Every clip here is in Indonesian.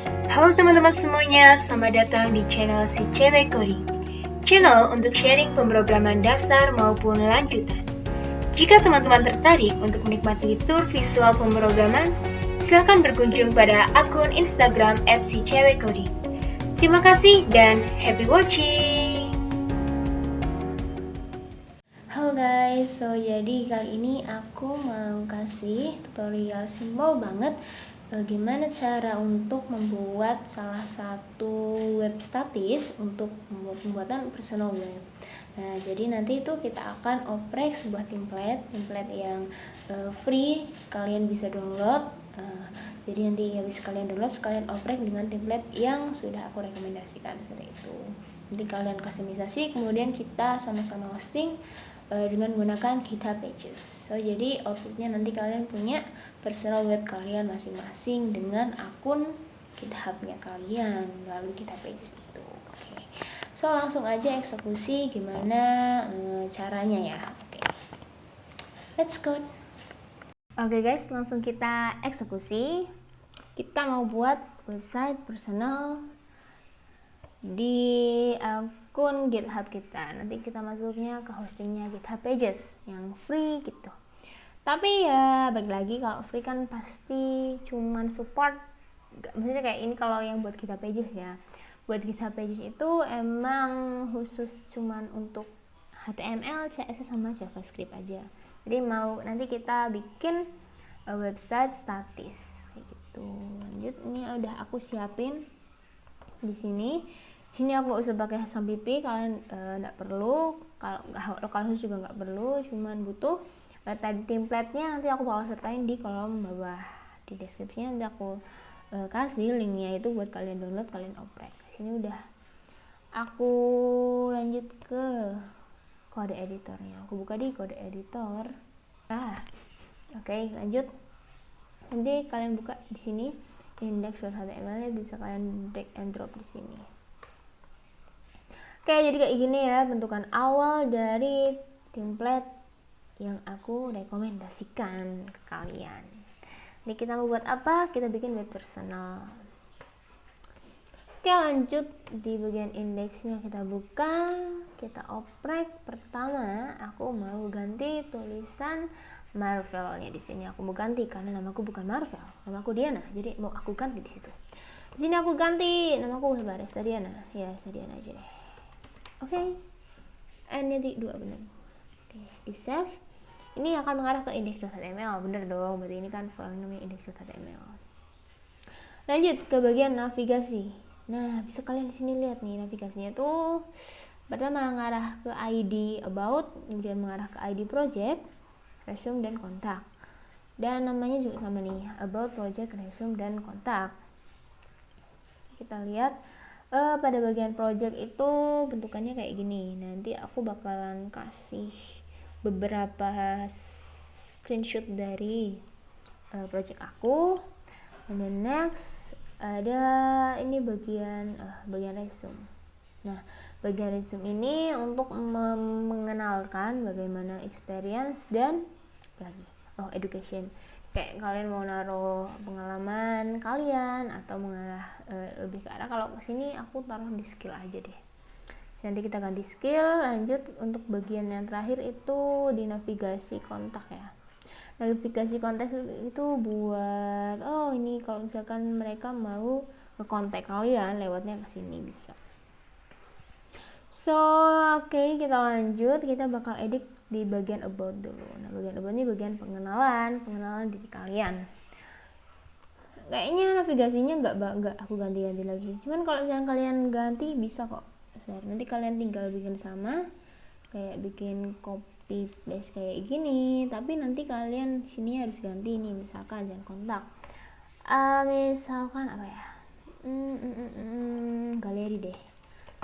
Halo teman-teman semuanya, selamat datang di channel Si Cewek Coding. Channel untuk sharing pemrograman dasar maupun lanjutan. Jika teman-teman tertarik untuk menikmati tour visual pemrograman, silakan berkunjung pada akun Instagram @sicewekcoding. Terima kasih dan happy watching! Halo guys, jadi kali ini aku mau kasih tutorial simpel banget gimana cara untuk membuat salah satu web statis untuk pembuatan personal web. Nah, jadi nanti itu kita akan oprek sebuah template yang free, kalian bisa download. Jadi nanti habis kalian download, kalian oprek dengan template yang sudah aku rekomendasikan seperti itu. Nanti kalian customisasi, kemudian kita sama-sama hosting dengan menggunakan GitHub Pages. Jadi outputnya nanti kalian punya personal web kalian masing-masing dengan akun GitHub-nya kalian melalui GitHub Pages itu. Oke. Langsung aja eksekusi gimana caranya ya. Oke. Let's go. Oke guys, langsung kita eksekusi. Kita mau buat website personal di akun GitHub kita. Nanti kita masuknya ke hostingnya GitHub Pages yang free gitu. Tapi ya balik lagi, kalau free kan pasti cuman support, maksudnya kayak ini kalau yang buat GitHub Pages ya. Buat GitHub Pages itu emang khusus cuman untuk HTML, CSS sama JavaScript aja. Jadi mau nanti kita bikin website statis kayak gitu. Lanjut, ini udah aku siapin di sini. Sini aku nggak usah pakai SMPP, kalian nggak perlu. Kalau lokal host juga nggak perlu, cuman butuh tadi template-nya. Nanti aku bakal sertain di kolom bawah di deskripsinya, nanti aku kasih linknya itu buat kalian download, kalian oprek. Sini udah aku lanjut ke kode editornya. Aku buka di kode editor. Oke, lanjut. Nanti kalian buka di sini index.html-nya, bisa kalian drag and drop di sini. Oke, jadi kayak gini ya bentukan awal dari template yang aku rekomendasikan ke kalian. Ini kita mau buat apa? Kita bikin web personal. Oke, lanjut di bagian indeksnya kita buka, kita oprek. Pertama, aku mau ganti tulisan Marvelnya di sini. Aku mau ganti karena namaku bukan Marvel, namaku Diana. Jadi mau aku ganti di situ. Di sini aku ganti namaku Barista Diana. Ya, Diana aja deh. Oke. N-nya 2 benar. Oke, di save. Ini akan mengarah ke index.html, bener dong. Berarti ini kan file namanya index.html. Lanjut ke bagian navigasi. Nah, bisa kalian di sini lihat nih navigasinya tuh pertama mengarah ke ID about, kemudian mengarah ke ID project, resume dan kontak. Dan namanya juga sama nih, about, project, resume dan kontak. Kita lihat pada bagian project itu bentukannya kayak gini. Nanti aku bakalan kasih beberapa screenshot dari project aku. And then next ada ini bagian resume. Nah, bagian resume ini untuk mengenalkan bagaimana experience dan lagi education. Kayak kalian mau naruh pengalaman kalian atau mengarah lebih ke arah, kalau kesini aku taruh di skill aja deh. Nanti kita ganti skill. Lanjut untuk bagian yang terakhir itu di navigasi kontak ya. Navigasi kontak itu buat ini kalau misalkan mereka mau ngekontak kalian lewatnya ke sini bisa. Oke, kita lanjut. Kita bakal edit di bagian about dulu. Nah, bagian about ini bagian pengenalan diri kalian. Kayaknya navigasinya nggak aku ganti-ganti lagi. Cuman kalau misalnya kalian ganti bisa kok. Nanti kalian tinggal bikin sama, kayak bikin copy paste kayak gini. Tapi nanti kalian sini harus ganti nih, misalkan jangan kontak. Misalkan apa ya? Galeri deh.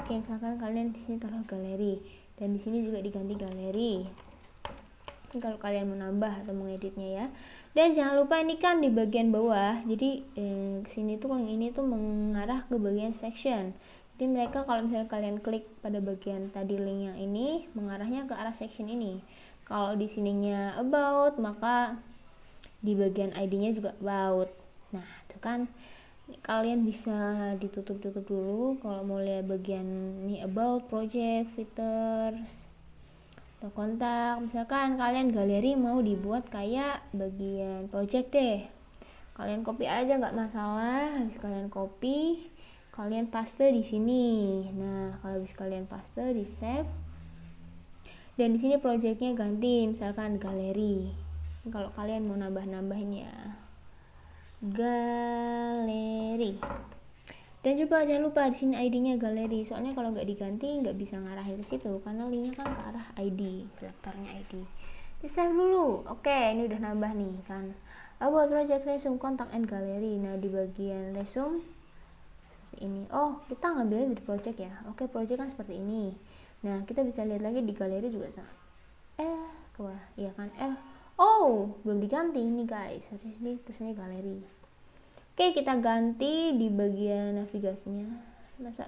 Oke, misalkan kalian di sini taruh galeri dan di sini juga diganti galeri. Kalau kalian mau nambah atau mengeditnya ya. Dan jangan lupa ini kan di bagian bawah. Jadi kesini tuh yang ini tuh mengarah ke bagian section. Jadi mereka kalau misalnya kalian klik pada bagian tadi link yang ini, mengarahnya ke arah section ini. Kalau di sininya about, maka di bagian ID-nya juga about. Nah, itu kan Kalian bisa ditutup dulu kalau mau lihat bagian ini about project features atau kontak. Misalkan kalian galeri mau dibuat kayak bagian project deh, kalian copy aja nggak masalah. Habis kalian copy, kalian paste di sini. Nah kalau habis kalian paste, di save, dan di sini projectnya ganti misalkan galeri. Kalau kalian mau nambah-nambahin ya galeri. Dan juga jangan lupa di sini ID-nya galeri. Soalnya kalau nggak diganti nggak bisa ngarahin ke situ karena linknya kan ke arah ID, selektornya ID. Di save dulu. Oke, ini udah nambah nih kan. About project resume contact and gallery. Nah di bagian resume ini, oh kita ngambilnya dari project ya. Oke, project kan seperti ini. Nah kita bisa lihat lagi di galeri juga sama. Ke bawah, iya kan? Oh belum diganti ini guys. Harus ini tulisannya galeri. Oke, kita ganti di bagian navigasinya. Masa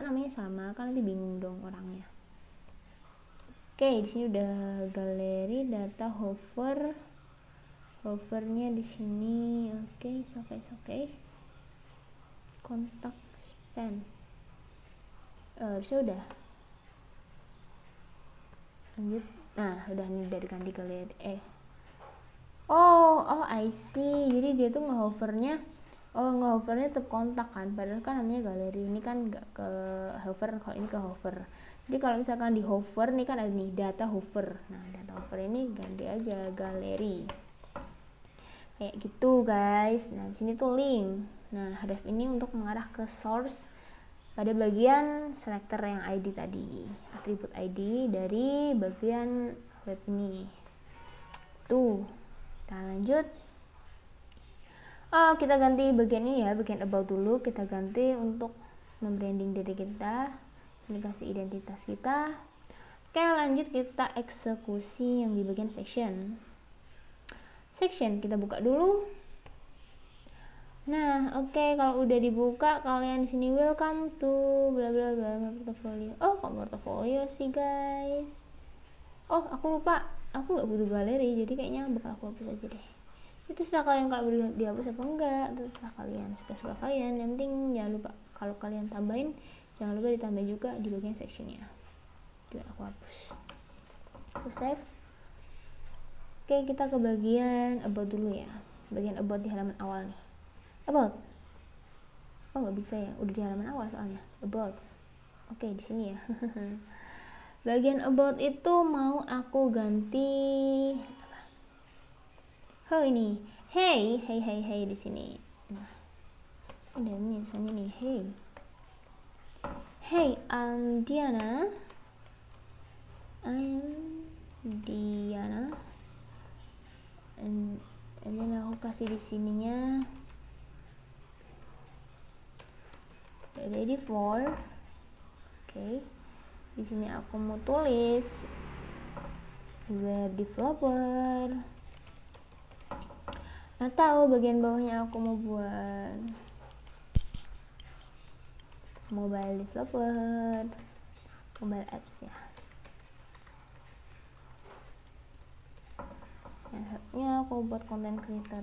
namanya sama, kan nanti bingung dong orangnya. Oke, di sini udah galeri, data hover. Hovernya di sini. Oke, oke. Kontak span. Sudah. Lanjut. Nah, udah nih dari ganti galeri. Oh, I see. Jadi dia tuh ngehovernya tetap kontak kan. Padahal kan namanya galeri. Ini kan nggak ke hover, kalau ini ke hover. Jadi kalau misalkan di hover, nih kan ada nih data hover. Nah, data hover ini ganti aja galeri. Kayak gitu, guys. Nah, di sini tuh link. Nah, ref ini untuk mengarah ke source pada bagian selector yang ID tadi. Atribut ID dari bagian web ini. Tuh. Kita lanjut. Kita ganti bagian ini ya, bagian about dulu. Kita ganti untuk membranding diri kita. Ini kasih identitas kita. Oke, lanjut kita eksekusi yang di bagian section. Section kita buka dulu. Nah, oke, kalau udah dibuka, kalian di sini welcome to bla bla bla portfolio. Oh, kok portfolio sih, guys? Oh, aku lupa. Aku nggak butuh galeri, jadi kayaknya bakal aku hapus aja deh. Itu terserah kalian kalau dihapus apa enggak, terserah kalian, suka-suka kalian. Yang penting jangan lupa kalau kalian tambahin, jangan lupa ditambah juga di bagian sectionnya. Juga aku hapus. Aku save. Oke, kita ke bagian about dulu ya. Bagian about di halaman awal nih. About. Oh, nggak bisa ya, udah di halaman awal soalnya. About. Oke, di sini ya. Bagian about itu mau aku ganti apa? Ini. Hey di sini. Nah. Ada ini tulisannya nih, hey. Hey, I'm Diana. And then aku kasih di sininya ready for. Oke. Di sini aku mau tulis web developer, atau bagian bawahnya aku mau buat mobile developer, mobile apps ya. Nah, aku buat content creator.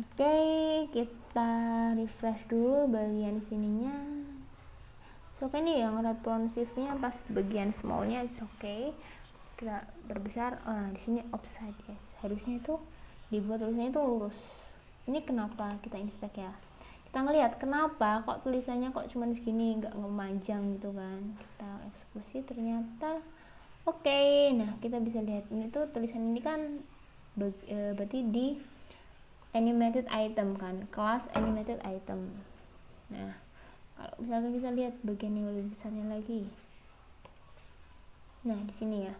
Oke, kita refresh dulu bagian sininya. So, ini yang responsive-nya pas bagian small-nya it's okay. Kita perbesar. Di sini offside, guys. Harusnya itu dibuat tulisannya itu lurus. Ini kenapa kita inspect ya? Kita ngelihat kenapa kok tulisannya kok cuma segini, nggak memanjang gitu kan. Kita eksekusi ternyata oke. Nah, kita bisa lihat ini tuh tulisan ini kan berarti di animated item kan, kelas animated item. Nah, kalau misalkan kita lihat bagian yang lebih besarnya lagi. Nah, di sini ya.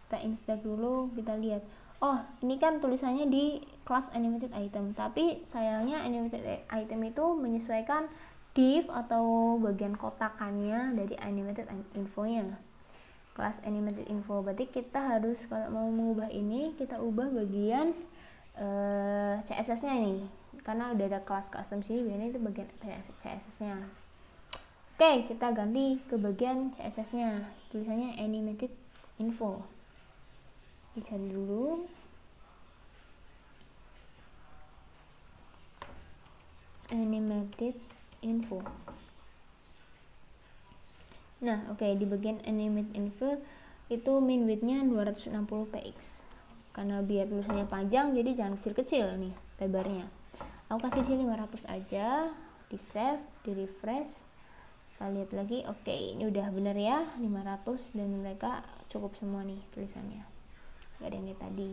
Kita inspect dulu, kita lihat. Oh, ini kan tulisannya di kelas animated item, tapi sayangnya animated item itu menyesuaikan div atau bagian kotakannya dari animated infonya. Kelas animated info, berarti kita harus kalau mau mengubah ini, kita ubah bagian CSS-nya nih, karena udah ada kelas custom sini, biasanya itu bagian CSS-nya. Oke, kita ganti ke bagian CSS-nya, tulisannya animated info. Dicari dulu. animated info. Nah, oke, di bagian animated info itu min width-nya 260 px. Karena biar tulisannya panjang, jadi jangan kecil-kecil nih lebarnya. Aku kasih di sini 500 aja, di save, di refresh. Kita lihat lagi, oke, ini udah bener ya, 500 dan mereka cukup semua nih tulisannya. Gak ada yang kayak tadi.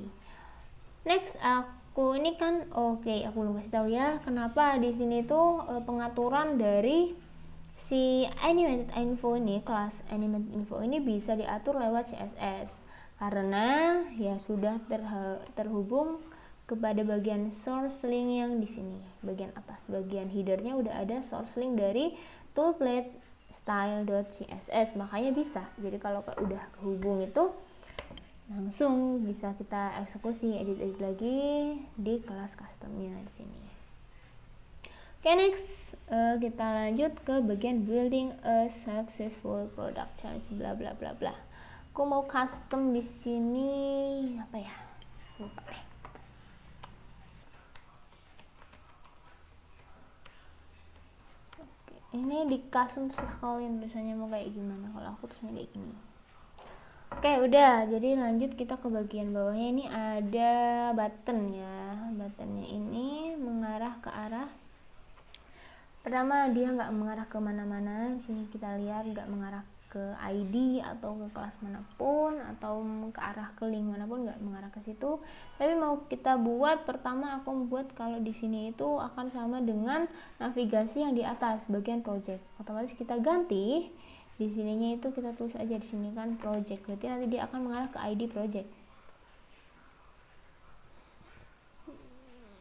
Next, aku ini kan aku belum kasih tahu ya, kenapa di sini tuh pengaturan dari si animated info ini, kelas animated info ini bisa diatur lewat CSS karena ya sudah terhubung kepada bagian source link yang di sini bagian atas. Bagian headernya udah ada source link dari toolplate style.css, makanya bisa. Jadi kalau udah kehubung itu langsung bisa kita eksekusi, edit lagi di kelas customnya di sini. Oke, next kita lanjut ke bagian building a successful product change bla bla bla bla. Aku mau custom di sini apa ya? Lupa deh. Oke, ini di custom kalian tulisannya mau kayak gimana? Kalau aku tulisannya kayak gini. Oke, udah. Jadi lanjut kita ke bagian bawahnya. Ini ada button ya. Buttonnya ini mengarah ke arah. Pertama, dia nggak mengarah ke mana-mana. Di sini kita lihat nggak mengarah ke ID atau ke kelas manapun atau ke arah ke link manapun, nggak mengarah ke situ. Tapi mau kita buat, pertama aku membuat kalau di sini itu akan sama dengan navigasi yang di atas bagian project. Otomatis kita ganti. Di sininya itu kita tulis aja di sini kan project, berarti nanti dia akan mengarah ke ID project.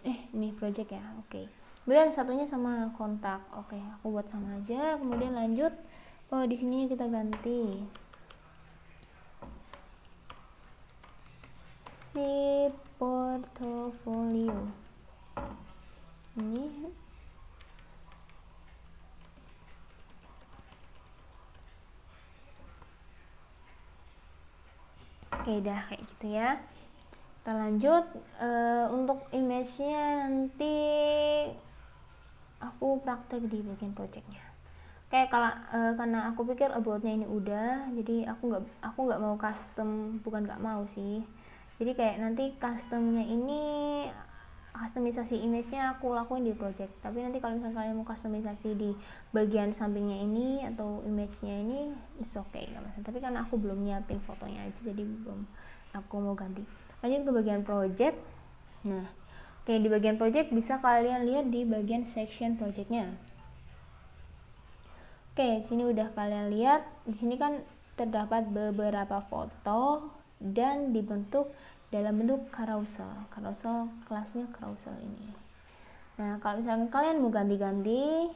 Ini project ya, oke. Kemudian satunya sama kontak, oke. Aku buat sama aja. Kemudian lanjut, di sini kita ganti si portfolio. Ini oke, dah kayak gitu ya. Kita lanjut, untuk image-nya nanti aku praktek di bagian project-nya. Oke, kalau karena aku pikir about-nya ini udah, jadi aku nggak mau custom, bukan nggak mau sih. Jadi kayak nanti customnya ini, customisasi image-nya aku lakuin di project. Tapi nanti kalau misalnya kalian mau customisasi di bagian sampingnya ini atau image-nya ini, it's okay, nggak masalah. Tapi karena aku belum nyiapin fotonya aja, jadi belum aku mau ganti. Lanjut ke bagian project. Nah, oke, di bagian project bisa kalian lihat di bagian section projectnya. Oke, sini udah kalian lihat. Di sini kan terdapat beberapa foto dan dibentuk dalam bentuk carousel. Carousel kelasnya carousel ini. Nah, kalau misalnya kalian mau ganti-ganti,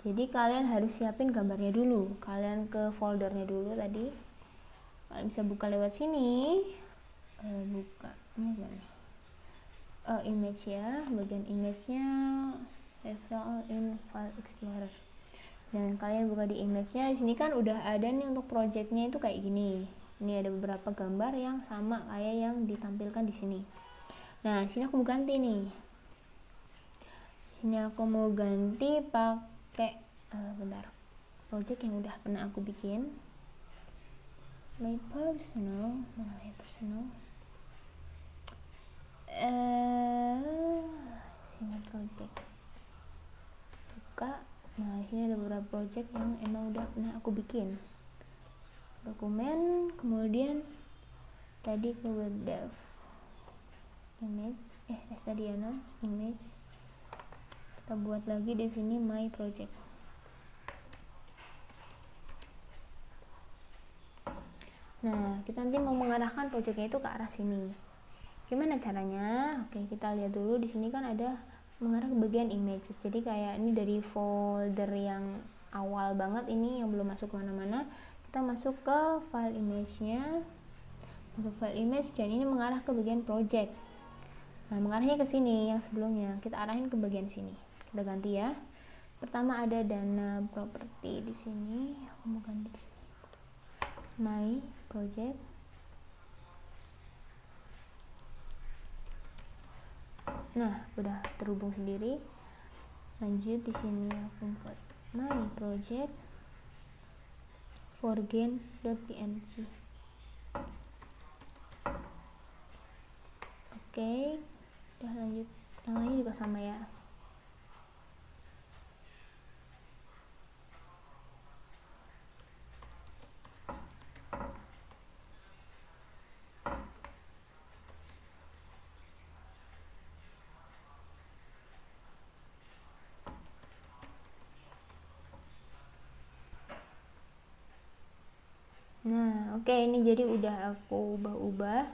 jadi kalian harus siapin gambarnya dulu. Kalian ke foldernya dulu tadi. Kalian bisa buka lewat sini. Buka ini gimana? Image ya, bagian image-nya install in file explorer. Dan kalian buka di image-nya. Di sini kan udah ada nih untuk project-nya itu kayak gini. Ini ada beberapa gambar yang sama kayak yang ditampilkan di sini. Nah, di sini aku mau ganti nih. Sini aku mau ganti pakai bentar. Project yang udah pernah aku bikin. My personal, mana my personal? Sini project. Buka. Nah, sini ada beberapa project yang emang udah pernah aku bikin. Dokumen, kemudian tadi ke web dev. Image, tadi image. Kita buat lagi di sini my project. Nah, kita nanti mau mengarahkan projectnya itu ke arah sini. Gimana caranya? Oke, kita lihat dulu. Di sini kan ada mengarah ke bagian images. Jadi kayak ini dari folder yang awal banget ini yang belum masuk kemana-mana. Kita masuk ke file image-nya, masuk file image, dan ini mengarah ke bagian project. Nah, mengarahnya ke sini yang sebelumnya. Kita arahin ke bagian sini. Kita ganti ya. Pertama ada dana property di sini. Aku mau ganti di sini. My project. Nah, udah terhubung sendiri. Lanjut di sini aku buat my project forgain.png. Oke, udah lanjut. Yang lainnya juga sama ya. Nah, oke, ini jadi udah aku ubah-ubah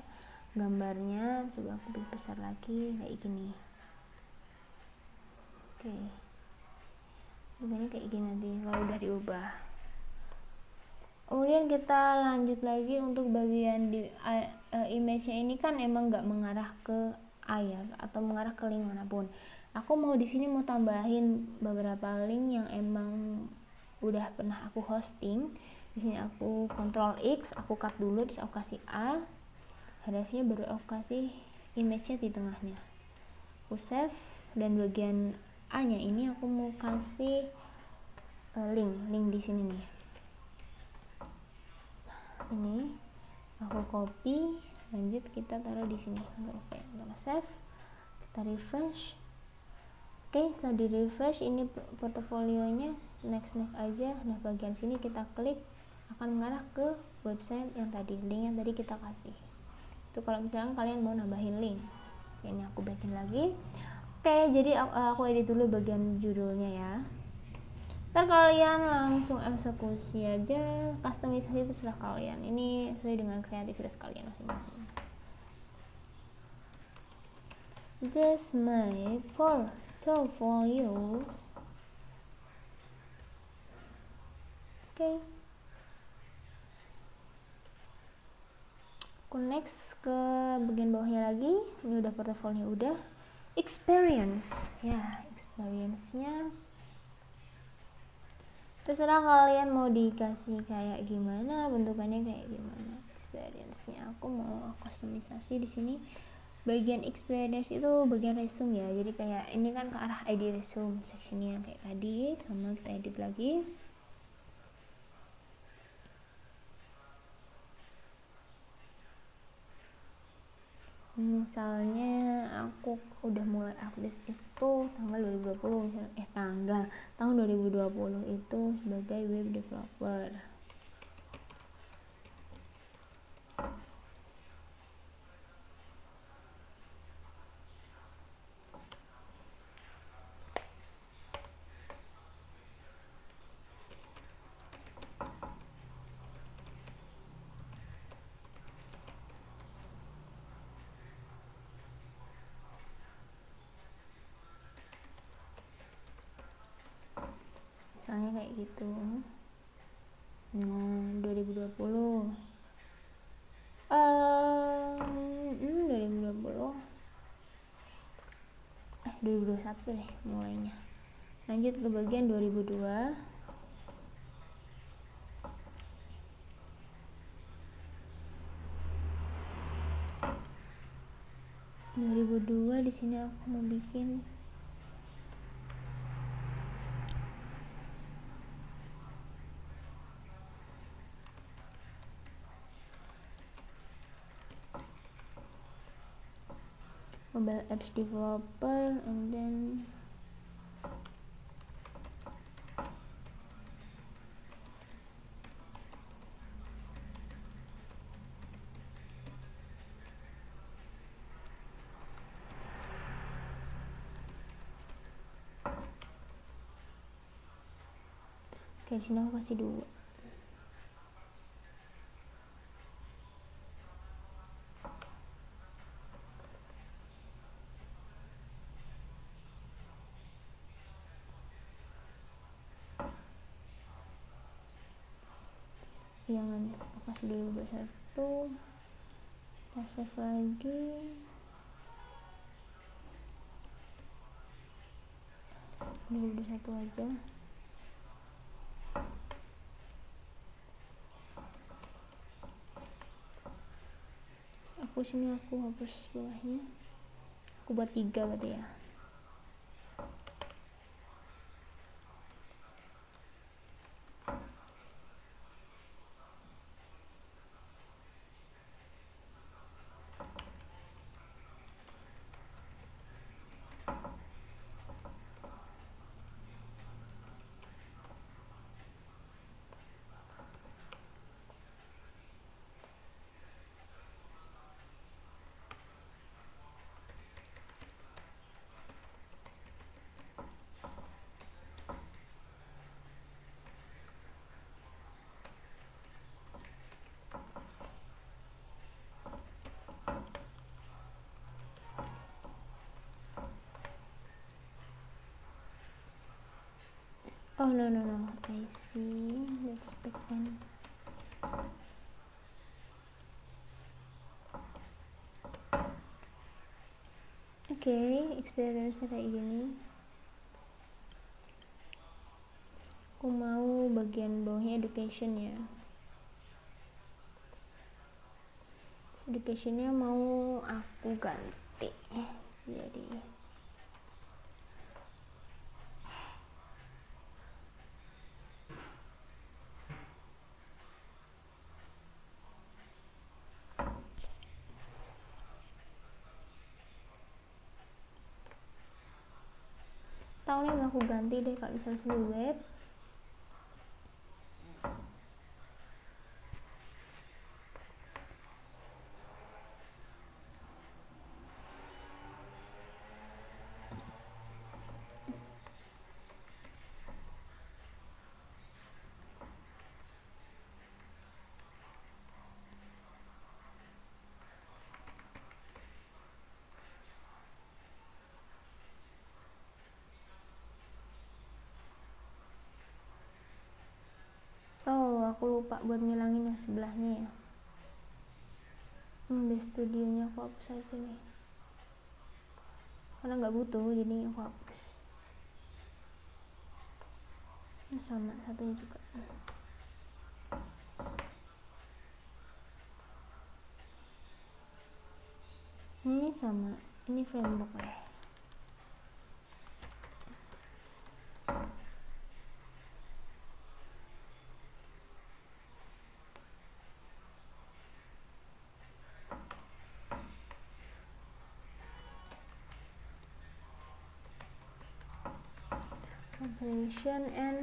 gambarnya. Coba aku besar lagi kayak gini. Oke, ini kayak gini nanti kalau udah diubah. Kemudian kita lanjut lagi untuk bagian di image-nya ini kan emang nggak mengarah ke A ya, atau mengarah ke link manapun. Aku mau di sini mau tambahin beberapa link yang emang udah pernah aku hosting. Di sini aku Ctrl X, aku cut dulu, terus aku kasih A, hrefnya baru aku kasih image-nya di tengahnya. Aku save, dan bagian A nya ini aku mau kasih link di sini nih. Ini aku copy, lanjut kita taruh di sini. Kita save, kita refresh. Oke, setelah di refresh ini portofolionya next aja. Nah, bagian sini kita klik akan mengarah ke website yang tadi, link yang tadi kita kasih. Itu kalau misalnya kalian mau nambahin link. Ini aku backin lagi. Oke, jadi aku edit dulu bagian judulnya ya. Ntar kalian langsung eksekusi aja, customisasi itu serah kalian. Ini sesuai dengan kreativitas kalian masing-masing. Just my portfolios. Oke. Aku next ke bagian bawahnya lagi. Ini udah portofolio, udah. Experience, ya, experience-nya terserah kalian mau dikasih kayak gimana, bentukannya kayak gimana. Experience-nya aku mau customisasi di sini. Bagian experience itu bagian resume ya. Jadi kayak ini kan ke arah ID resume sectionnya kayak tadi, sama kita edit lagi. Misalnya aku udah mulai update itu tanggal 2020 misalnya, tahun 2020 itu sebagai web developer. Misalnya kayak gitu. Nah, 2020 2021 deh mulainya. Lanjut ke bagian 2002. Di sini aku mau bikin mobile apps developer, and then di sini aku kasih 2. Jangan aku kasih 2021. Kita save lagi. 2021 aja. Aku hapus bawahnya. Aku buat 3 berarti ya. Oh no, I see. Let's back then. Oke, experience kayak gini. Aku mau bagian bawahnya education ya. Educationnya mau aku ganti jadi tahunnya mau aku ganti deh kalau misalnya di web. Oh, aku lupa buat ngilangin yang sebelahnya ya. Base studionya aku hapus aja nih. Karena nggak butuh, jadi aku hapus. Ini sama satunya juga. Ini sama, ini framework ya. Translation and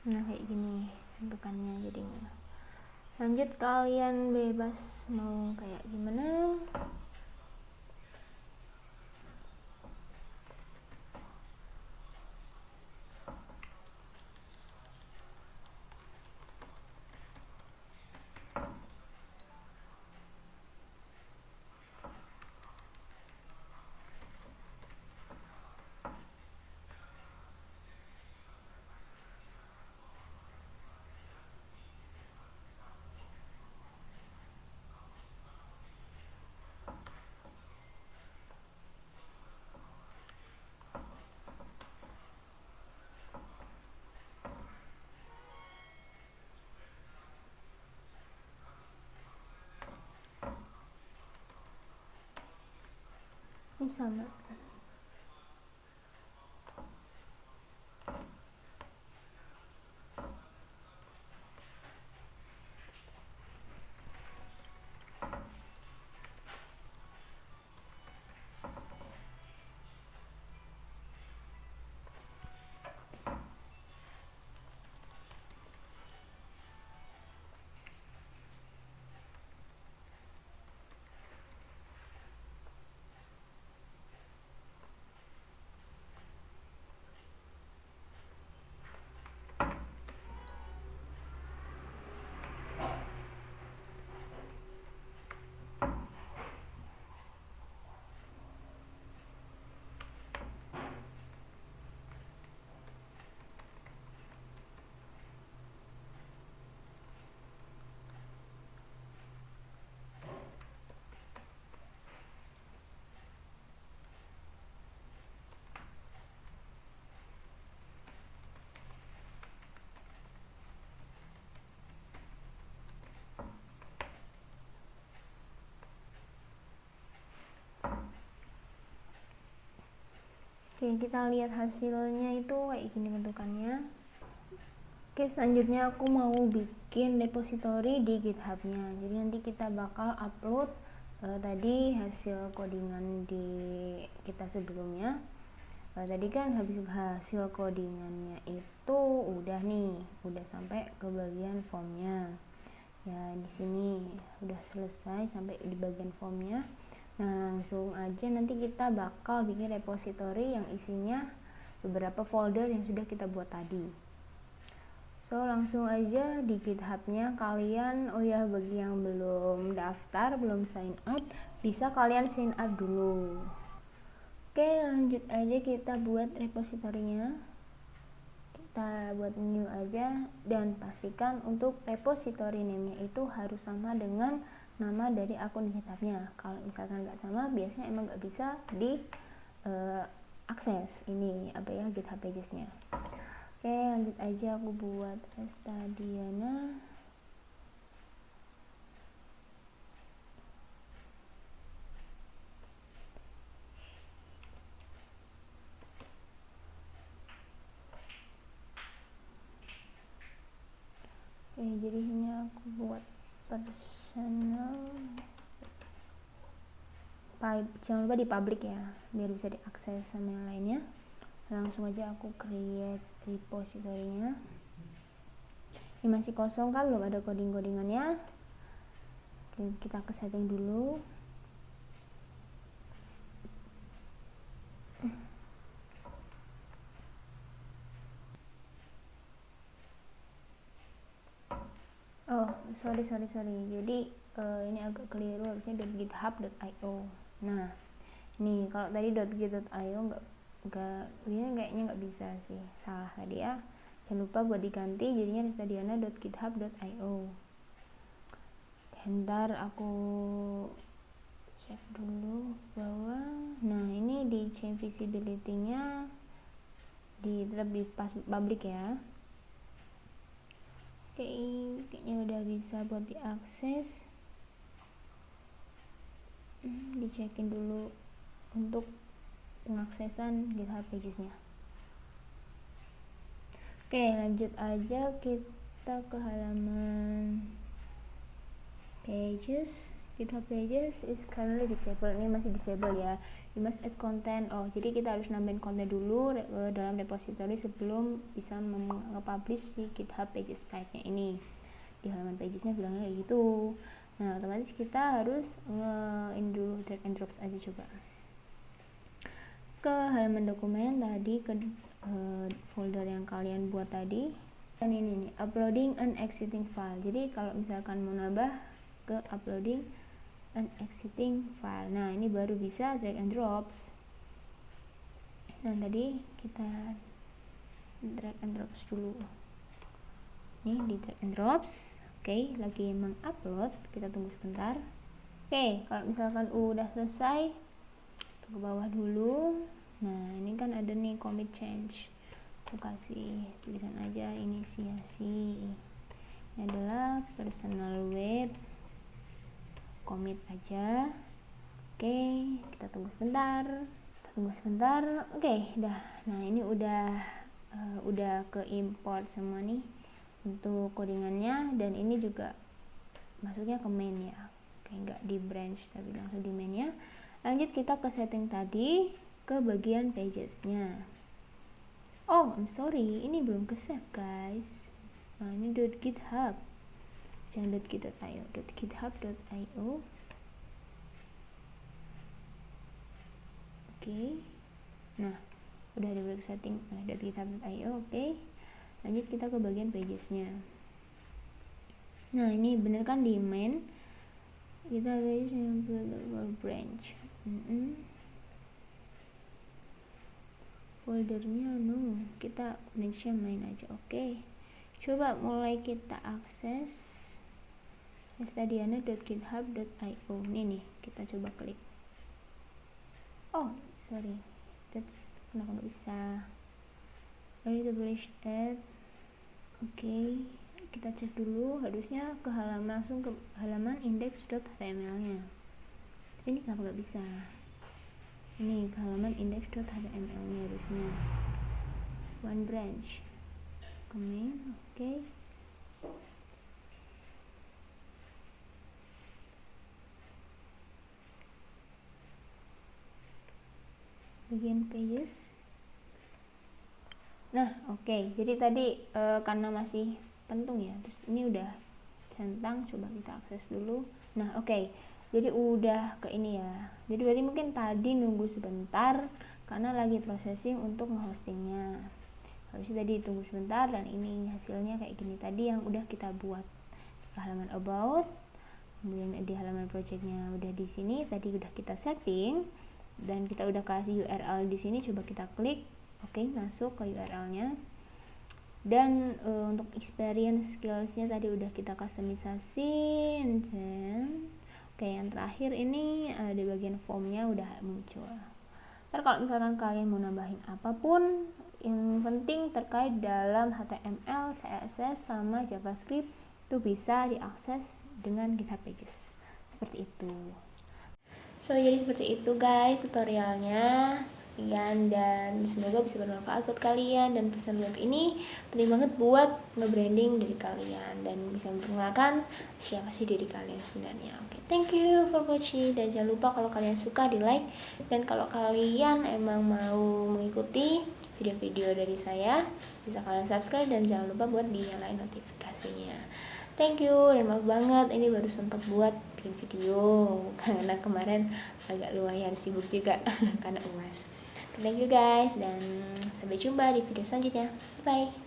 nah kayak gini bentukannya jadinya. Lanjut, kalian bebas mau kayak gimana. Ini sama. Oke, kita lihat hasilnya itu kayak gini bentukannya. Oke, selanjutnya aku mau bikin repository di GitHub-nya. Jadi nanti kita bakal upload tadi hasil codingan di kita sebelumnya. Tadi kan habis hasil codingannya itu udah nih, udah sampai ke bagian formnya. Ya, di sini udah selesai sampai di bagian formnya. Nah, langsung aja nanti kita bakal bikin repository yang isinya beberapa folder yang sudah kita buat tadi. So, langsung aja di GitHub-nya kalian, oh ya, bagi yang belum daftar, belum sign up, bisa kalian sign up dulu. Oke, lanjut aja kita buat repositorinya. Kita buat new aja, dan pastikan untuk repository name-nya itu harus sama dengan nama dari akun GitHub-nya. Kalau misalkan nggak sama, biasanya emang nggak bisa di akses ini GitHub Pages-nya. Oke, lanjut aja aku buat Estadiana. Oke, jadi ini aku buat personal. Jangan lupa di public ya, biar bisa diakses sama yang lainnya. Langsung aja aku create repository-nya. Ini masih kosong kan, belum ada coding-codingannya. Kita ke setting dulu. Oh, sorry. Jadi ini agak keliru, harusnya .github.io. Nah, nih kalau tadi .git.io ini kayaknya nggak bisa sih, salah tadi ya. Jangan lupa buat diganti, jadinya restadiana.github.io. Ntar aku cek dulu bahwa, nah ini di change visibility-nya tetap di public ya. Oke, kayaknya udah bisa buat diakses. Dicekin dulu untuk pengaksesan GitHub Pages-nya. Oke, lanjut aja kita ke halaman Pages. GitHub Pages is currently disabled. Ini masih disable ya. You must add content. Oh, jadi kita harus nambahin konten dulu dalam repository sebelum bisa nge-publish di GitHub Pages site-nya ini. Di halaman Pages-nya bilangnya kayak gitu. Nah, otomatis kita harus ini dulu, drag and drops aja coba. Ke halaman dokumen tadi, ke folder yang kalian buat tadi. Dan ini nih, uploading and exiting file. Jadi kalau misalkan mau nambah, ke uploading and exiting file. Nah, ini baru bisa drag and drops. Nah, tadi kita drag and drops dulu. Ini di drag and drops. Oke, lagi mengupload, kita tunggu sebentar. Oke, kalau misalkan udah selesai, ke bawah dulu. Nah, ini kan ada nih commit change. Aku kasih tulisan aja inisiasi. Ini adalah personal web. Commit aja. Oke, kita tunggu sebentar. Oke, dah. Nah, ini udah ke import semua nih untuk codingannya, dan ini juga masuknya ke main ya. Oke, nggak di branch tapi langsung di main ya. Lanjut kita ke setting tadi, ke bagian pages-nya. Oh, I'm sorry, ini belum ke save guys. Nah, ini .github, jangan .git.io, .github.io. Oke. Nah, udah ada setting .github.io. Oke. Lanjut kita ke bagian pages-nya. Nah, ini bener kan di main kita branch. Foldernya kita branch-nya main aja. Oke. Coba mulai kita akses estadiana.github.io. Ini nih, kita coba klik. Oh, sorry. That's kenapa nggak bisa? Ready to publish at. Oke, kita cek dulu, harusnya ke halaman, langsung ke halaman index.html-nya. Ini kenapa nggak bisa? Ini ke halaman index.html-nya harusnya. One branch. Main, oke. Bagian pages. Nah, oke. Jadi tadi karena masih pentung ya, terus ini udah centang, coba kita akses dulu. Nah oke, jadi udah ke ini ya, jadi berarti mungkin tadi nunggu sebentar karena lagi processing untuk nge-hostingnya. Habis itu tadi tunggu sebentar dan ini hasilnya kayak gini tadi yang udah kita buat. Ke halaman about, kemudian di halaman projectnya udah di sini tadi udah kita setting dan kita udah kasih URL di sini. Coba kita klik, oke, masuk ke URL-nya. Dan untuk experience skills-nya tadi udah kita customisasi. Dan oke, yang terakhir ini di bagian form-nya udah muncul. Ntar kalau misalkan kalian mau nambahin apapun yang penting terkait dalam HTML, CSS sama JavaScript itu bisa diakses dengan GitHub Pages seperti itu. So jadi seperti itu guys tutorialnya. Sekian dan semoga bisa bermanfaat buat kalian, dan pesan web ini penting banget buat nge-branding diri kalian dan bisa memperkenalkan siapa sih diri kalian sebenarnya. Oke, thank you for watching, dan jangan lupa kalau kalian suka di like, dan kalau kalian emang mau mengikuti video-video dari saya bisa kalian subscribe dan jangan lupa buat dinyalain notifikasinya. Thank you, dan maaf banget ini baru sempat buat bikin video karena kemarin agak lumayan sibuk juga karena UAS. Thank you guys, dan sampai jumpa di video selanjutnya. Bye.